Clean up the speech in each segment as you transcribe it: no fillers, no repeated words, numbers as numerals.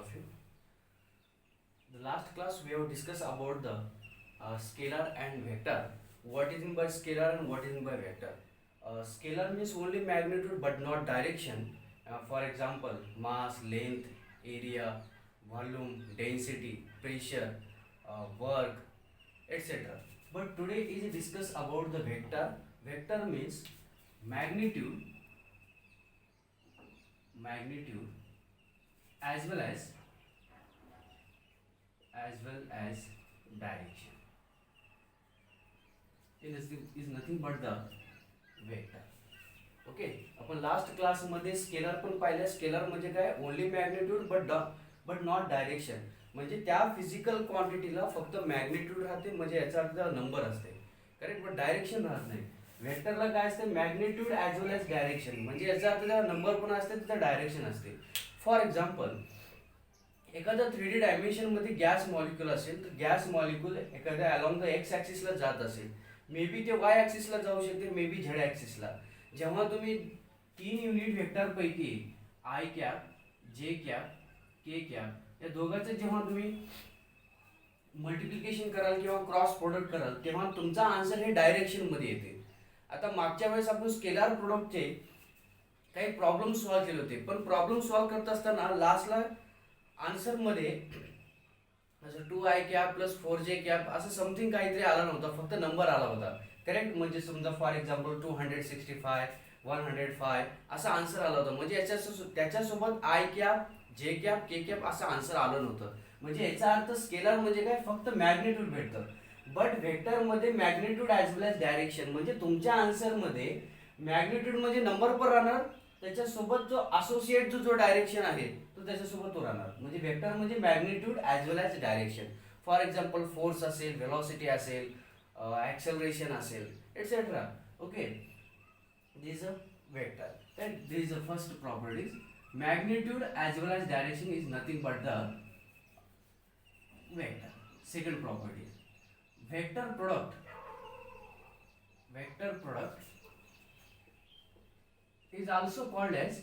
of you. The last class we have discussed about the scalar and vector. What is meant by scalar and what is meant by vector? Scalar means only magnitude but not direction. For example, mass, length, area, volume, density, pressure, work, etc. But today is discuss about the vector. Vector means magnitude, magnitude as well as direction. It is nothing but the vector. Okay. आपण last क्लासमध्ये scalar पण पाहिलं. Scalar म्हणजे काय, only magnitude but not direction. म्हणजे त्या physical क्वांटिटीला फक्त magnitude राहते, म्हणजे याचा अर्थ नंबर असते, करेक्ट, बट डायरेक्शन राहत नाही. वेक्टरला काय असते, magnitude as well as direction, म्हणजे याचा अर्थ नंबर पण असते, तिथं डायरेक्शन असते. फॉर एक्झाम्पल, एखादा 3D डायमेन्शनमध्ये गॅस मॉलिक्यूल असेल, तर गॅस मॉलिक्यूल एखाद्या अलॉंग द एक्स ॲक्सिसला जात असेल, मे बी ते वाय ॲक्सिसला जाऊ शकते, मे बी झेड ॲक्सिसला. जेव्हा तुम्ही 3 युनिट वेक्टरपैकी आय कॅप, जे कॅप, के कॅप या दोघांचं जेव्हा तुम्ही मल्टिप्लिकेशन कराल किंवा क्रॉस प्रोडक्ट कराल, तेव्हा तुमचा आन्सर हे डायरेक्शनमध्ये येते. आता मागच्या वेळेस आपण स्केलर प्रोडक्टचे काही प्रॉब्लेम सॉल्व्ह केले होते, पण प्रॉब्लेम सॉल्व्ह करत असताना लास्टला आन्सरमध्ये असं 2i cap plus 4j cap असं समथिंग काहीतरी आला नव्हता, फक्त नंबर आला होता, करेक्ट. म्हणजे समजा फॉर एक्झाम्पल 265, 105 असा आन्सर आला होता. म्हणजे त्याच्यासोबत आय कॅप, जे कॅप, के कॅप असं आन्सर आलं नव्हतं. म्हणजे याचा अर्थ स्केलर म्हणजे काय, फक्त मॅग्निट्यूड भेटतं. बट व्हेक्टरमध्ये magnitude as well as direction, म्हणजे तुमच्या आन्सरमध्ये मॅग्निट्यूड म्हणजे नंबर पण राहणार, त्याच्यासोबत जो असोसिएट जो डायरेक्शन आहे तो त्याच्यासोबत तो राहणार. म्हणजे वेक्टर म्हणजे magnitude as well as direction. For example force असेल, व्हेलॉसिटी असेल, ॲक्सेलरेशन असेल, etcetera. Okay, this a vector. then this is the first properties. Magnitude as well as direction is nothing but the vector. Second property, vector product. Vector product is also called as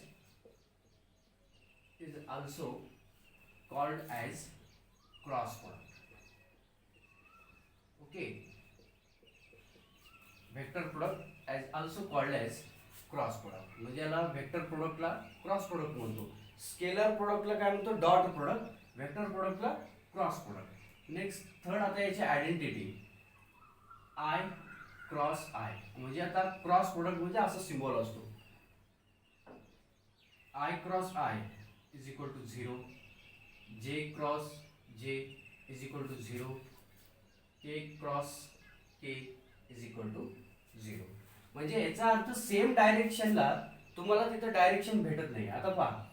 cross product. Okay, vector product is also called as cross product. म्हणजे याला vector प्रोडक्टला cross product म्हणतो, scalar प्रोडक्टला काय म्हणतो, dot product, vector प्रोडक्टला cross product. Next third आता याची आयडेंटिटी, आय क्रॉस आय. म्हणजे आता क्रॉस प्रोडक्ट म्हणजे असा सिम्बॉल असतो, I cross I is equal to 0, जे cross J is equal to 0, K cross K is equal to 0. म्हणजे याचा अर्थ सेम डायरेक्शनला तुम्हाला तिथं डायरेक्शन भेटत नाही. आता पहा,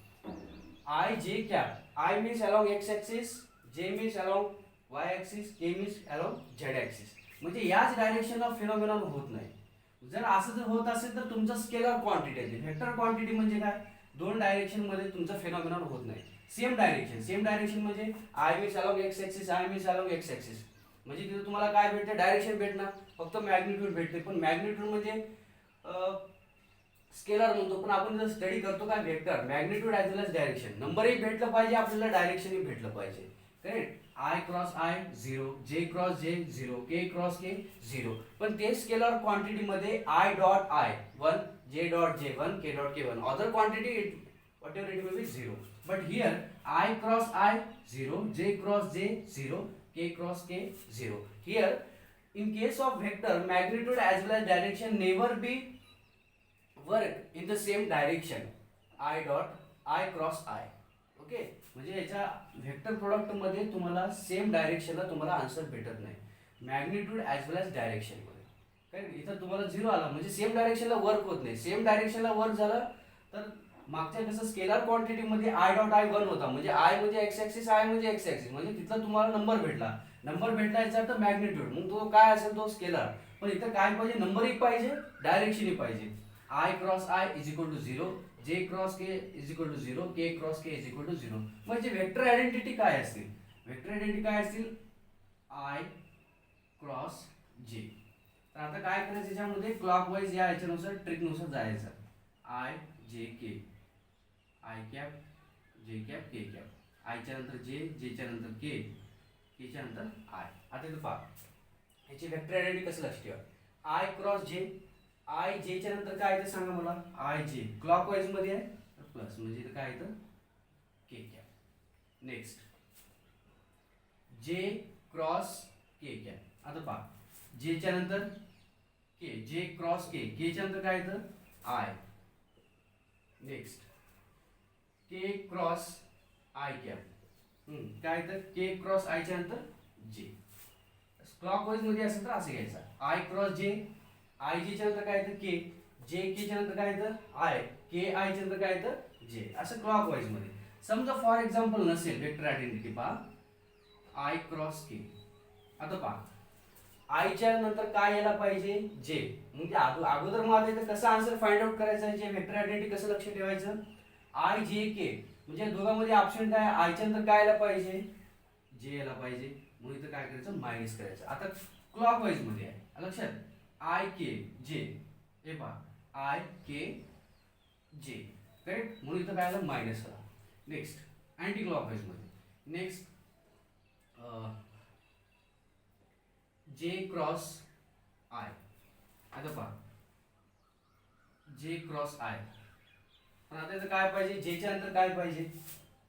आय जे cap, I means along x axis, जे मीन्स अलॉंग वाय ॲक्सिस, के मीन्स अलॉंग झेड ॲक्सिस. म्हणजे याच डायरेक्शनला फिनॉमिनॉन होत नाही. जर असं जर होत असेल तर तुमचा स्केलर क्वांटिटी आहे. व्हेक्टर क्वांटिटी म्हणजे काय, दोन डायरेक्शनमध्ये तुमचा फिनॉमिनॉन होत नाही. सेम डायरेक्शन म्हणजे I means along x axis, I means along x axis. म्हणजे तिथे तुम्हाला काय भेटते, डायरेक्शन भेटणार, फक्त मॅग्निट्यूड भेटते. पण मॅग्निट्यूड म्हणजे स्केलर म्हणतो, पण आपण जर स्टडी करतो काय, vector, magnitude as well as direction. नंबरही भेटलं पाहिजे आपल्याला, डायरेक्शनही भेटलं पाहिजे, करेक्ट. आय क्रॉस आय 0, जे क्रॉस जे 0, के क्रॉस के 0. पण ते स्केलर क्वांटिटीमध्ये I dot I 1, J dot J 1, K dot K 1, other quantity whatever it may be 0. But here I cross I 0, J cross J 0, K cross K 0. Here in case of vector, magnitude as well as direction never be work in the same direction. I dot I cross I. Okay, म्हणजे याच्या vector product मध्ये तुम्हाला same डायरेक्शनला तुम्हाला answer भेटत नाही, magnitude as well as direction मध्ये. कारण इथं तुम्हाला 0 आला म्हणजे सेम डायरेक्शनला वर्क होत नाही. सेम डायरेक्शनला वर्क झालं तर मागच्या कसं स्केलर क्वांटिटीमध्ये आय डॉट आय 1 होता, म्हणजे आय म्हणजे एक्स ॲक्सिस, आय म्हणजे एक्स ॲक्सिस, म्हणजे तिथला तुम्हाला नंबर भेटला याचा अर्थ मॅग्निट्यूड. मग तो काय असेल, तो स्केलर. पण इथं काय पाहिजे, नंबरही पाहिजे, डायरेक्शनही पाहिजे. I cross I is equal to 0, जे cross K is equal to 0, K cross K is equal to 0. म्हणजे वेक्टर आयडेंटिटी काय असतील, आय क्रॉस जे. तर आता काय करायचं, याच्यामध्ये क्लॉकवाईज या याच्यानुसार ट्रिकनुसार जायचं. I j k, i cap, जे कॅप, के कॅप. आयच्या नंतर जे, जेच्या नंतर के, केच्या नंतर आय. आता इथं पहा याची वेक्टर आयडेंटिटी कसं लक्ष ठेवा. आय क्रॉस जे, आय जेच्या नंतर काय येतं सांगा मला. आय जे क्लॉकवाईज मध्ये आहे तर प्लस म्हणजे इथं काय येतं के कॅप. नेक्स्ट जे क्रॉस के कॅप. आता पहा जेच्या नंतर के, जे क्रॉस के, केच्या नंतर काय येतं I. Next K cross i cap, काय येतं के क्रॉस आयच्या नंतर जे. क्लॉकवाईज मध्ये असेल तर असं घ्यायचं. आय क्रॉस जे, आय जेच्या नंतर काय येतं के, जे केच्या नंतर काय येतं आय, के आयच्या नंतर काय येतं जे, असं क्लॉकवाईज मध्ये. समजा फॉर एक्झाम्पल नसेल वेक्टर आयडेंटिटी पहा आय क्रॉस के. आता पहा आयच्या नंतर काय यायला पाहिजे जे, म्हणजे अगोदर मला इथं कसं आन्सर फाइंड आउट करायचं आहे, जे वेक्टर आयडेंटिटी कसं लक्ष ठेवायचं. आय जे के म्हणजे दोघांमध्ये ऑप्शन काय, आयच्या नंतर काय यायला पाहिजे जे यायला पाहिजे, म्हणून इथं काय करायचं मायनस करायचं. आता क्लॉकवाईज मध्ये आहे लक्षात. आय के जे, हे पहा आय के जे, करेक्ट, म्हणून इथं काय आलं मायनस करा. नेक्स्ट अँटी क्लॉकवाईज मध्ये. नेक्स्ट जे क्रॉस आय. आता पहा जे क्रॉस आय, पण आता इथं काय पाहिजे, जेच्या नंतर काय पाहिजे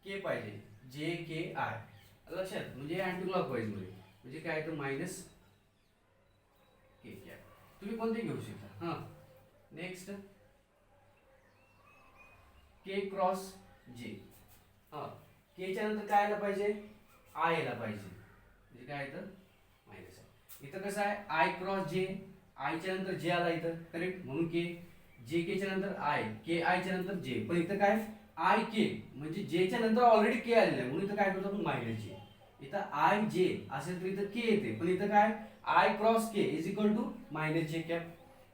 के पाहिजे, जे के आय लक्षात, म्हणजे अँटी क्लॉकवाईज मध्ये म्हणजे काय तर मायनस के कॅप. तुम्ही कोणते घेऊ शकता. हां नेक्स्ट के क्रॉस जे, हां केच्या नंतर काय यायला पाहिजे आय यायला पाहिजे, म्हणजे काय येतं मायनस आहे. इथं कसं आहे आय क्रॉस जे, आयच्या नंतर जे आला इथं करेक्ट, म्हणून के, जे केच्या नंतर आय, के आयच्या नंतर जे, पण इथं काय आय के म्हणजे जेच्या नंतर ऑलरेडी के आलेलं आहे, म्हणून इथं काय करतो आपण मायनस जे. इथं आय जे असेल तर इथं के येते, पण इथं काय I cross K is equal to minus जे कॅप.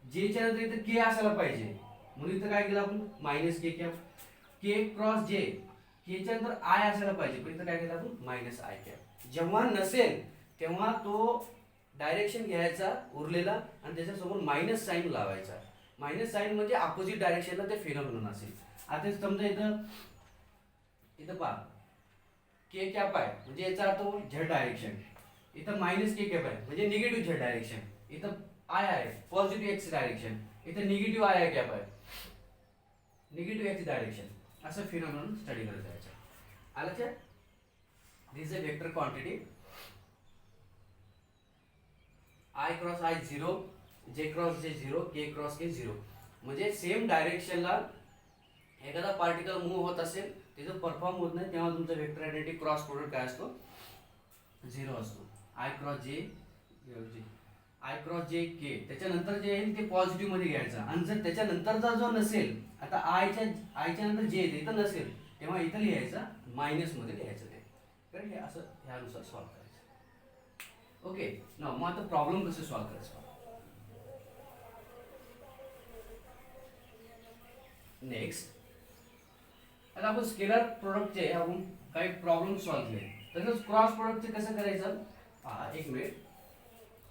जेच्या नंतर इथं के असायला पाहिजे, म्हणून इथं काय केलं आपण मायनस के कॅप. के क्रॉस जे, केच्या नंतर आय असायला पाहिजे, पण इथं काय केलं आपण मायनस आय कॅप. जेव्हा नसेल तेव्हा तो डायरेक्शन घ्यायचा उरलेला आणि त्याच्यासमोर मायनस साईन लावायचा. मायनस साईन म्हणजे अपोजिट डायरेक्शनला ते फिनॉमिनन असेल. आता समजा इथं पहा के कॅप आहे म्हणजे याचा अर्थ झेड डायरेक्शन, इथं मायनस के कॅप आहे म्हणजे निगेटिव्ह झेड डायरेक्शन, इथं आय आहे पॉझिटिव्ह एक्स डायरेक्शन, इथं निगेटिव्ह आय कॅप आहे निगेटिव्ह एक्स डायरेक्शन. असं फिनॉमिनन स्टडी करत जायचं. आलं लक्षात. This is a vector quantity. I cross i 0, जे क्रॉस जे 0, के क्रॉस के 0, म्हणजे सेम डायरेक्शनला एखादा पार्टिकल मूव्ह होत असेल त्याचं परफॉर्म होत नाही तेव्हा तुमचा वेक्टर आयडेंटिटी क्रॉस प्रोडक्ट काय असतो 0 असतो. आय क्रॉस जे, आय क्रॉस जे के, त्याच्यानंतर जे येईल ते पॉझिटिव्ह मध्ये घ्यायचं, आणि जर त्याच्यानंतरचा जो नसेल, आता आयच्या नंतर जे येते इथं नसेल तेव्हा इथं लिहायचं मायनस मध्ये लिहायचं ते, कारण हे असं ह्यानुसार सॉल्व्ह करायचं. ओके ना. मग आता प्रॉब्लेम कसं सॉल्व्ह करायचं. नेक्स्ट आता आपण स्केलर प्रोडक्टचे आपण काही प्रॉब्लेम सॉल्व्ह केले, तसंच क्रॉस प्रोडक्टचे कसं करायचं. हा एक मिनिट.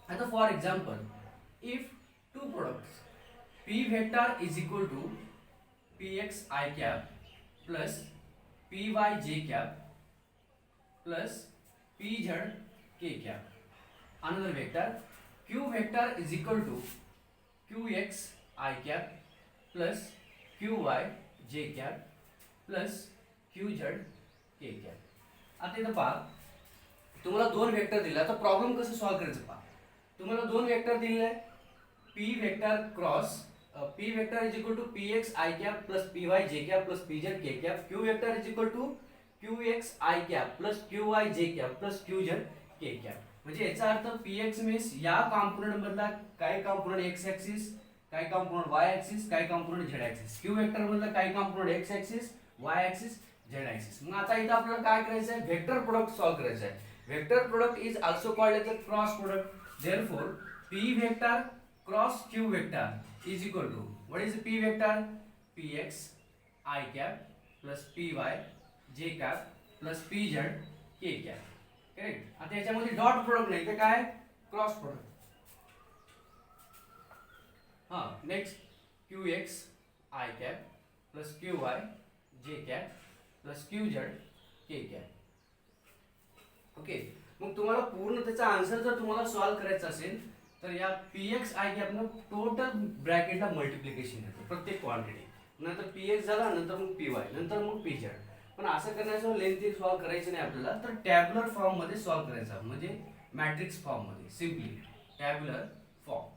आता for example if two products P vector is equal to P x I cap plus P Y J cap plus P Z K cap. Another vector Q vector is equal to Q X I cap plus Q Y J cap plus Q Z K cap. आता इथं पहा तुम्हाला दोन vector दिले. आता problem कसं solve करायचं पहा. तुम्हाला दोन वेक्टर दिलेले आहे. P vector cross P vector is equal to P x I cap plus P Y J cap plus P Z K cap. Q vector is equal to Q X I cap plus Q Y J cap plus Q Z K cap. म्हणजे याचा अर्थ P X means या component मधला काही component X axis, काही component Y axis, काही component Z axis. Q vector मधला काही component X axis, Y axis, Z axis. मग आता इथं आपल्याला काय करायचं आहे, वेक्टर प्रोडक्ट सॉल्व्ह करायचं आहे. Vector product is also called as a cross product. Therefore P vector cross Q vector is equal to what is P vector, P x I cap plus P Y J cap plus P Z K cap. Correct. आता याच्यामध्ये dot product नाही तर काय cross product. हां next Q X I cap plus Q Y J cap plus Q Z K cap. Okay, मग तुम्हाला पूर्ण त्याचा आन्सर जर तुम्हाला सॉल्व्ह करायचा असेल तर या पी एक्स आय कॅपनं टोटल ब्रॅकेटला मल्टिप्लिकेशन येतं प्रत्येक क्वांटिटी, नंतर पी एक्स झाला, नंतर मग पी वाय, नंतर मग पी झेड. पण असं करण्याचं लेंथी सॉल्व्ह करायचं नाही आपल्याला, तर टॅब्युलर फॉर्ममध्ये सॉल्व्ह करायचा, म्हणजे मॅट्रिक्स फॉर्ममध्ये, सिम्पली टॅब्युलर फॉर्म.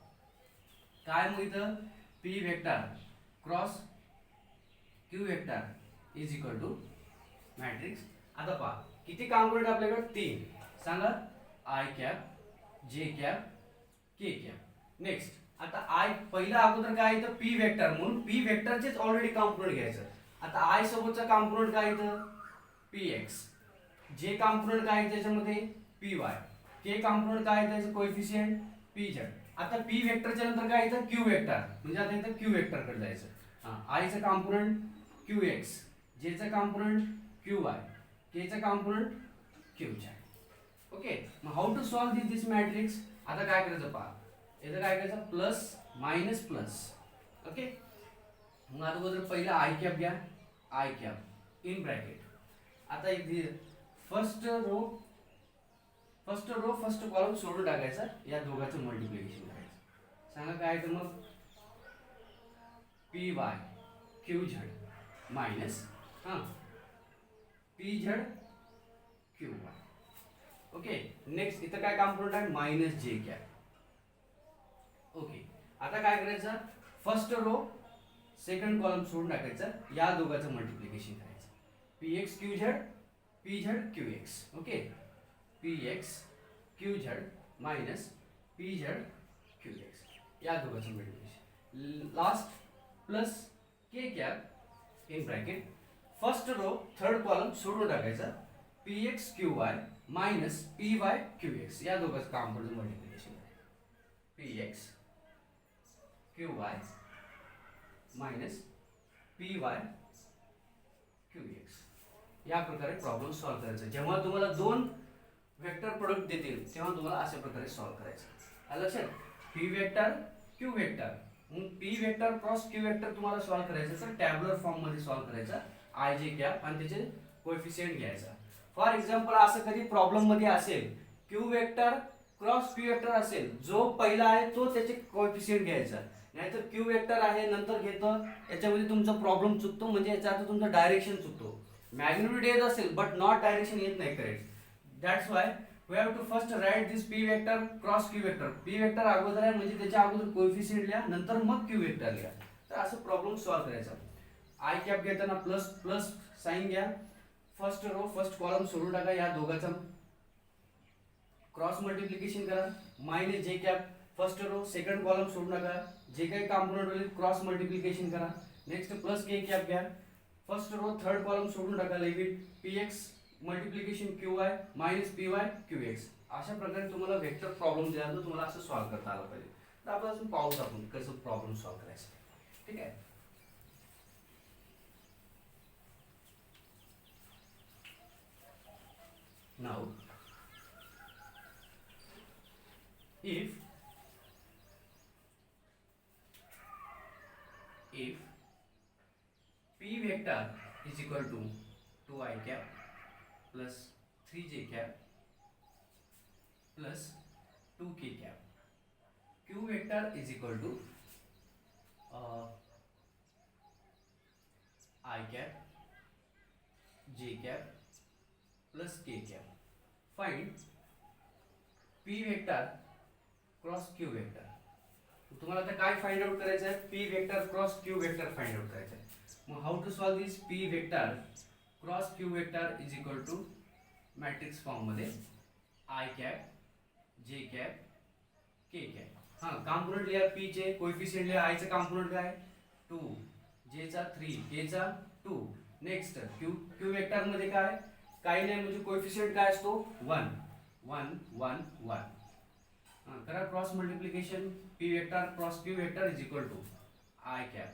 काय मग इथं P vector cross Q vector is equal to matrix. आता पहा किती कॉम्पोनंट आपल्याकडे, 3. सांगा, आय कॅप, जे कॅप, के कॅप. नेक्स्ट आता आय पहिला अगोदर काय इथं पी वेक्टर, म्हणून पी वेक्टरचेच ऑलरेडी कॉम्पोनंट घ्यायचं. आता आय सोबतचा कॉम्पोनंट काय इथं पी एक्स, जे कॉम्पोनंट काय त्याच्यामध्ये पी वाय, के कॉम्पोनंट काय त्याचं कोएफिशिएंट पी झेड. आता पी वेक्टरच्या नंतर काय इथं क्यू वेक्टर, म्हणजे आता इथं क्यू वेक्टर कडे जायचं. आयचं कॉम्पोनंट क्यू एक्स, जेचं कॉम्पोनंट क्यू वाय, केचं कॉम्पोनंट क्यू झेड. ओके, मग how to solve this matrix. आता काय करायचं पहा, इथं काय करायचं प्लस मायनस प्लस. ओके, मग अगोदर पहिलं आय कॅप घ्या, आय कॅप इन ब्रॅकेट. आता इथे फर्स्ट रो फर्स्ट कॉलम सोडून टाकायचा, या दोघांचं मल्टिप्लिकेशन करायचं. सांगा काय तर मग P Y Q Z minus P Z Q Y. Okay, next इथं काय कॉम्पोनंट आहे मायनस जे कॅप. ओके, आता काय करायचं फर्स्ट रो सेकंड कॉलम सोडून टाकायचं, या दोघांचं मल्टिप्लिकेशन करायचं. P X Q Z, P Z Q X. Okay, P X Q Z minus P Z Q X, या दोघांचं multiplication. Last plus K cap in bracket, first row third column सोडून टाकायचा, P X Q Y minus P Y Q X, या दोघांचं component multiplication. P X Q Y minus P Y Q X. या प्रकारे problem solve करायचा. जेव्हा तुम्हाला दोन वेक्टर प्रोडक्ट देतील तेव्हा तुम्हाला अशा प्रकारे सॉल्व्ह करायचं. आलं लक्षात, पी वेक्टर क्यू वेक्टर, मग P vector cross Q vector तुम्हाला सॉल्व्ह करायचं तर टॅब्युलर फॉर्म मध्ये सॉल्व्ह करायचा. आय जे कॅप आणि त्याचे कोएफिशिएंट घ्यायचा. फॉर एक्झाम्पल असं कधी प्रॉब्लेम मध्ये असेल Q vector cross Q vector असेल, जो पहिला आहे तो त्याचे कोएफिशिएंट घ्यायचा, नाहीतर क्यू वेक्टर आहे नंतर घेतं, याच्यामध्ये तुमचा प्रॉब्लेम चुकतो, म्हणजे याचा अर्थ तुमचं डायरेक्शन चुकतो. मॅग्निट्यूड येत असेल बट नॉट डायरेक्शन येत नाही correct. That's why we have to first write this P vector cross Q vector. P vector अगोदर आहे म्हणजे त्याच्या अगोदर कोएफिशिएंट लिहा, नंतर मग क्यू वेक्टर लिहा. तर असं प्रॉब्लेम सॉल्व्ह करायचा. आय कॅप घेताना प्लस प्लस साइन घ्या, फर्स्ट रो फर्स्ट कॉलम सोडून टाका, या दोघांचा क्रॉस मल्टिप्लिकेशन करा. मायनस जे cap first row second column सोडून टाका, जे काही कॉम्पोनंट होईल क्रॉस मल्टिप्लिकेशन करा. नेक्स्ट प्लस के कॅप घ्या, फर्स्ट रो थर्ड कॉलम सोडून टाका, limit P X multiplication Q Y minus P Y Q X. अशा प्रकारे तुम्हाला वेक्टर प्रॉब्लेम दिला तर तुम्हाला असं सॉल्व्ह करता आलं पाहिजे. तर आपण अजून पाहूच आपण कसं प्रॉब्लेम सॉल्व्ह करायचं. ठीक आहे, now if p vector is equal to 2i cap plus 3j cap plus 2k cap, q vector is equal to I cap j cap plus k cap. Find p vector cross Q vector. तुम्हाला आता काय find out करायचं आहे, P vector cross Q vector find out करायचं आहे. मग how to solve this P vector cross Q vector is equal to matrix form मध्ये i cap जे कॅप के कॅप. हां, कॉम्पोनंट लिहा, पी चे कोएफिशिएंट लिहा. आय चा कॉम्पोनंट काय 2, जे चा 3, के चा 2. नेक्स्ट क्यू वेक्टर मध्ये काय काही नाही, म्हणजे कोएफिशिएंट काय असतो 1 1 1 1. करा cross multiplication, P vector cross Q vector is equal to I cap,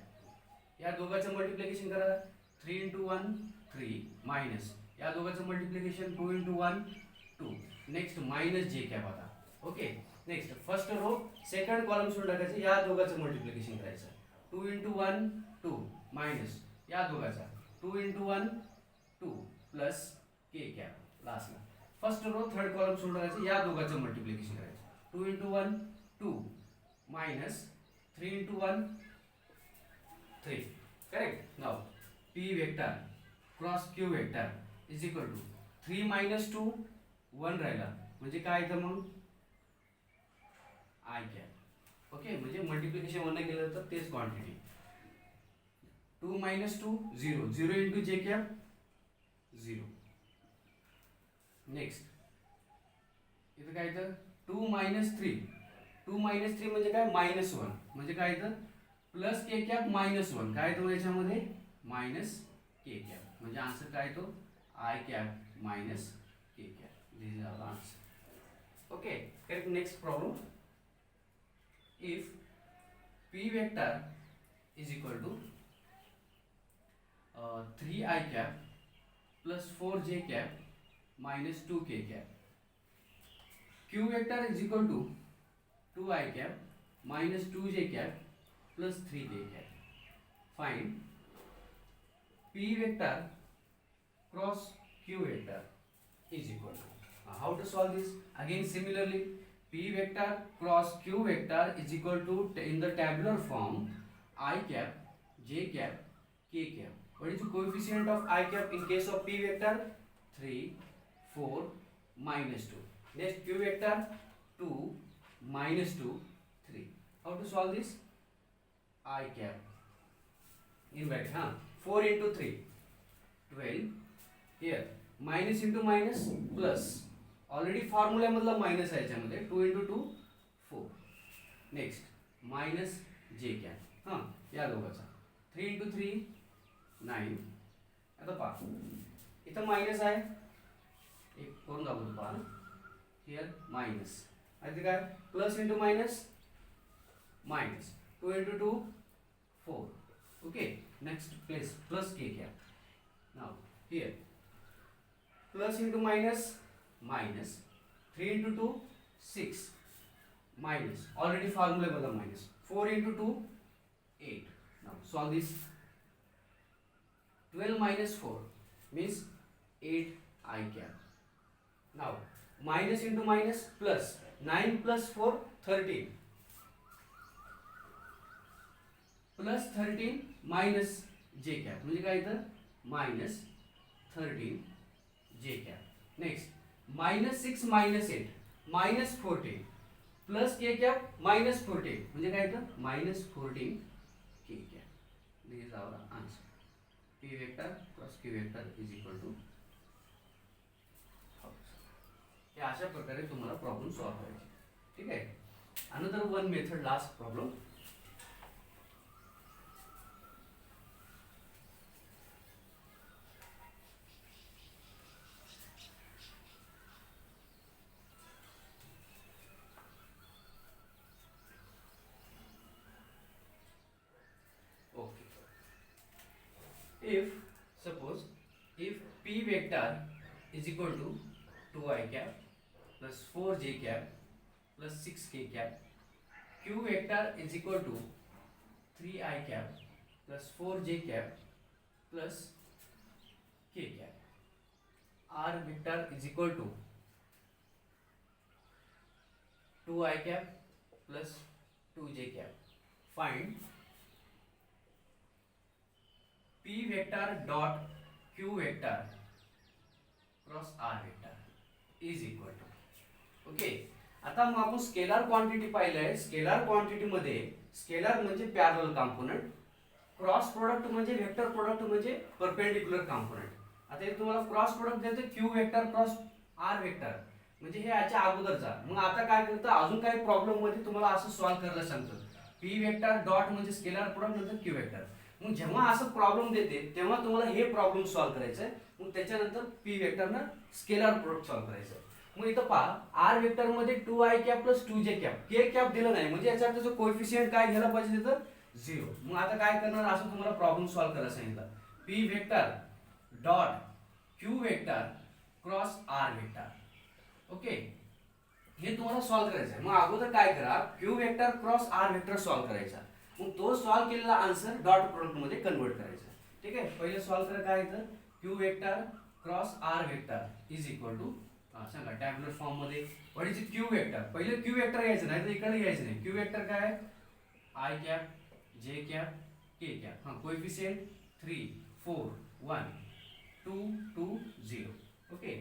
या दोघांचं मल्टिप्लिकेशन करा. 3 into 1 3 मायनस या दोघांचं मल्टिप्लिकेशन 2 into 1 2. नेक्स्ट मायनस जे कॅप. आता okay, next first row second column सोडून टाकायचं, या दोघांचं मल्टिप्लिकेशन करायचं. 2 into 1 2 मायनस या दोघांचा 2 into 1 2 प्लस के कॅप लास्टला. फर्स्ट रो थर्ड कॉलम सोडून टाकायचं, या दोघांचं मल्टिप्लिकेशन करायचं. 2 into 1 2 minus 3 into 1 3. Correct. Now P vector cross Q vector is equal to 3 minus 2 1 राहिला म्हणजे काय येतं मग I कॅप. ओके, म्हणजे मल्टिप्लिकेशन 1 ने केलं तर तेच quantity. 2 minus 2 0 0 into J cap 0. Next इथं काय येतं 2 minus 3 2 minus 3 म्हणजे काय मायनस 1 म्हणजे काय येतं प्लस के कॅप मायनस 1 काय येतो याच्यामध्ये मायनस के कॅप म्हणजे आन्सर काय येतो I cap minus K cap. This is our answer. Okay, correct. Next problem. If P vector is equal to 3i cap plus 4j cap minus 2k cap. Q vector is equal to 2i cap minus 2j cap plus 3k cap. Find P vector cross Q vector is equal to. How to solve this? Again similarly, P vector cross Q vector is equal to, in the tabular form, I cap, J cap, K cap. What is the coefficient of I cap in case of P vector? 3, 4, minus 2. Next Q vector 2, minus 2, 3. How to solve this? I cap in bracket, 4 into 3 12. Here minus into minus plus, already formula मधला minus आहे याच्यामध्ये 2 into 2 4. Next minus J cap, या दोघांचा 3 into 3 9. आता पहा इथं minus आहे, एक करून दाखवतो पहा. हिअर मायनस आता काय plus into minus minus 2 into 2 4. Okay, next place plus K cap. Now here plus into minus minus 3 into 2 6 minus already formula बघा minus 4 into 2 8. Now solve this. 12 minus 4 means 8 I cap. Now minus into minus plus 9 plus 4 13 plus 13 minus J cap म्हणजे काय इथं minus 13 J cap. Next minus 6 minus 8 minus 14 plus K cap minus 14 म्हणजे काय इथं minus 14 K cap. This is our answer. P vector plus Q vector is equal to. हे अशा प्रकारे तुम्हाला प्रॉब्लेम सॉल्व करायचे. ठीक आहे. Another one method, last problem. If suppose if P vector is equal to 2i cap plus 4j cap plus 6k cap, Q vector is equal to 3i cap plus 4j cap plus k cap, R vector is equal to 2i cap plus 2j cap. Find P vector dot Q vector cross R vector is equal to. Okay, आता मग आपण scalar quantity पाहिलंय. Scalar quantity मध्ये scalar म्हणजे parallel component, cross product म्हणजे vector product म्हणजे perpendicular component. आता हे तुम्हाला क्रॉस प्रोडक्ट द्यायचं Q vector cross R vector म्हणजे हे याच्या अगोदरचा. मग आता काय करतं, अजून काही प्रॉब्लेम मध्ये तुम्हाला असं सॉल्व्ह करायला सांगतं. P वेक्टर डॉट म्हणजे स्केलर प्रोडक्ट नंतर Q वेक्टर. मग जेव्हा असं प्रॉब्लेम देते तेव्हा तुम्हाला हे प्रॉब्लेम सॉल्व्ह करायचं आहे. मग त्याच्यानंतर P वेक्टरनं स्केलर प्रोडक्ट सॉल्व्ह करायचं. मग इथं पहा R वेक्टर मध्ये 2i cap plus 2j cap, k cap दिलं नाही म्हणजे याचा अर्थ कोएफिशिएंट काय घ्यायला पाहिजे तिथं 0. मग आता काय करणार, असं तुम्हाला प्रॉब्लेम सॉल्व्ह करायला सांगितलं. P vector dot Q vector cross R vector. Okay, हे तुम्हाला सॉल्व्ह करायचं आहे. मग अगोदर काय करा, Q vector cross R vector solve करायचा. मग तो सॉल्व्ह केलेला आन्सर डॉट प्रोडक्ट मध्ये कन्वर्ट करायचा. ठीक आहे, पहिले सॉल्व्ह करा. काय येतं, Q vector cross R vector is equal to सांगा टॅब्युलर फॉर्म मध्ये व्हॉट इज क्यू वेक्टर. पहिले क्यू वेक्टर घ्यायचं नाही तर इकडे घ्यायचं नाही. क्यू वेक्टर काय आहे, आय कॅप जे कॅप के कॅप. हा कोएफिशिएंट 3 4 1 2 2 0. ओके.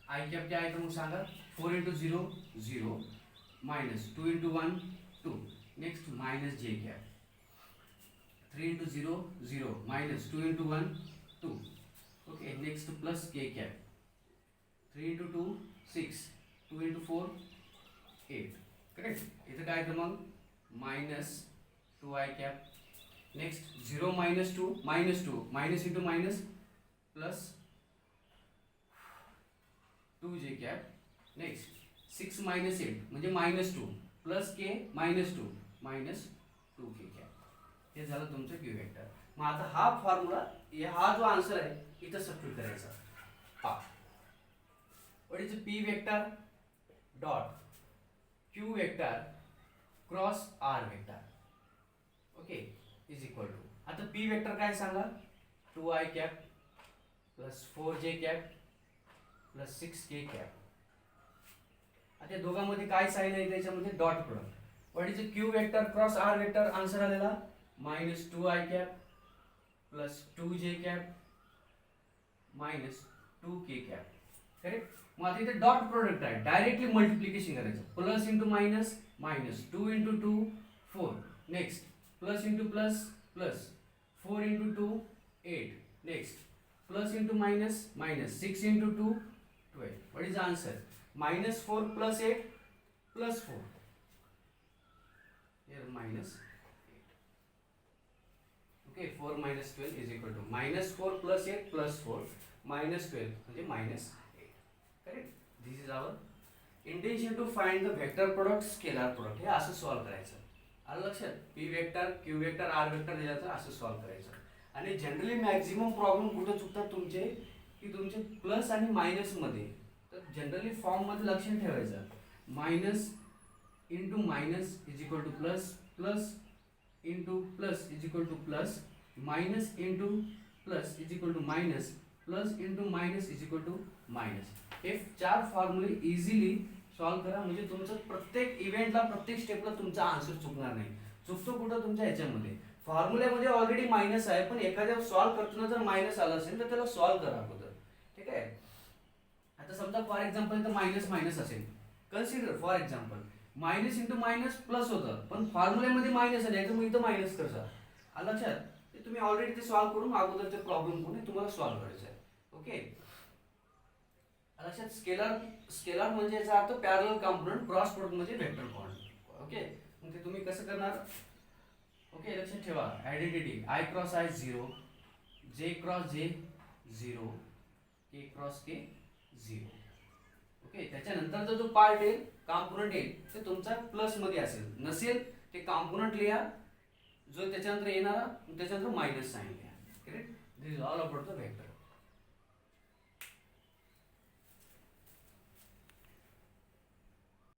आय कॅप क्या आहे तर मग सांगा 4 into 0 0 minus 2 into 1 2. Next minus जे cap 3 into 0 0 minus 2 into 1 2. Okay. Next plus K cap 3 into 2 6 2 into 4 8. Correct. इथं काय तर मग minus 2 i cap. Next 0 minus 2 minus into minus plus 2 j cap. Next 6 minus 8 म्हणजे मायनस 2 प्लस के minus 2 minus 2 k cap. हे झालं तुमचं Q vector. मग आता हा फॉर्म्युला हा जो आन्सर आहे इथं सबस्टिट्यूट करायचा. हा what is P vector dot Q vector cross R vector. Okay is equal to. आता पी वेक्टर काय सांगा 2 आय कॅप प्लस 4 जे कॅप प्लस 6 के कॅप. आता दोघांमध्ये काय साइन आहे त्याच्यामध्ये dot product. What is Q vector cross R vector. Answer आलेला minus 2 i cap plus 2 j cap minus 2 k cap. Correct. मग आता इथे डॉट प्रोडक्ट आहे डायरेक्टली मल्टिप्लिकेशन करायचं. Plus into minus minus 2 into 2 4. Next plus into plus plus 4 into 2 8. Next plus into minus minus 6 into 2 12. What is answer minus 4 plus 8 plus 4. here minus 8. okay 4 minus 12 is equal to minus 4 plus 8 plus 4 minus 12 म्हणजे minus 8. Correct. This is our intention to find the vector product scalar product. हे असं solve करायचं. आलं लक्षात. P vector Q vector R vector दिल्याचं असं solve करायचं. आणि जनरली मॅक्झिमम प्रॉब्लेम कुठे चुकतात तुमचे की तुमचे प्लस आणि मायनस मध्ये. तर जनरली फॉर्म मध्ये लक्षात ठेवायचं minus into minus is equal to plus plus into plus is equal to plus minus into plus is equal to minus plus into minus is equal to minus. हे 4 फॉर्म्युले easily solve करा म्हणजे तुमचं प्रत्येक इव्हेंटला प्रत्येक स्टेपला तुमचा आन्सर चुकणार नाही. चुकतो कुठं तुमच्या ह्याच्यामध्ये फॉर्म्युल्यामध्ये ऑलरेडी मायनस आहे पण एखाद्या सॉल्व करताना जर मायनस आला असेल तर त्याला सॉल्व करा अगोदर. ठीक आहे. आता समजा फॉर एक्झाम्पल इथं मायनस मायनस असेल. Consider for example minus into minus plus होतं पण फॉर्म्युल्यामध्ये मायनस आले तर मग इथं मायनस करसा. आलं लक्षात. ते तुम्ही ऑलरेडी ते सॉल्व करून अगोदरचे प्रॉब्लेम कोणी तुम्हाला सॉल्व करायचं आहे. ओके. लक्षात. स्केलर म्हणजे याचा अर्थ पॅरलल कॉम्पोनंट क्रॉस प्रोडक्ट म्हणजे वेक्टर कॉम्पोनंट. ओके. मग ते तुम्ही कसं करणार. ओके लक्षात ठेवा आयडेंटिटी आय क्रॉस आय 0 जे क्रॉस जे 0 के क्रॉस के 0. ओके. त्याच्यानंतरचा जो पार्ट येईल कॉम्पोनंट येईल ते तुमचा प्लस मध्ये असेल. नसेल ते कॉम्पोनंट लिहा जो त्याच्यानंतर येणारा त्याच्यानंतर मायनस साइन लिहा. Correct. This is all about the vector.